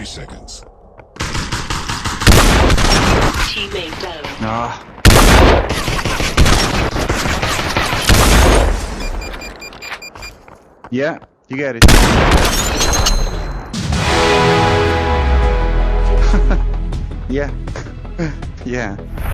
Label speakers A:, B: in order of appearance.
A: 30 seconds.
B: Teammate down.
C: Ah. Yeah, you get it. Yeah. Yeah.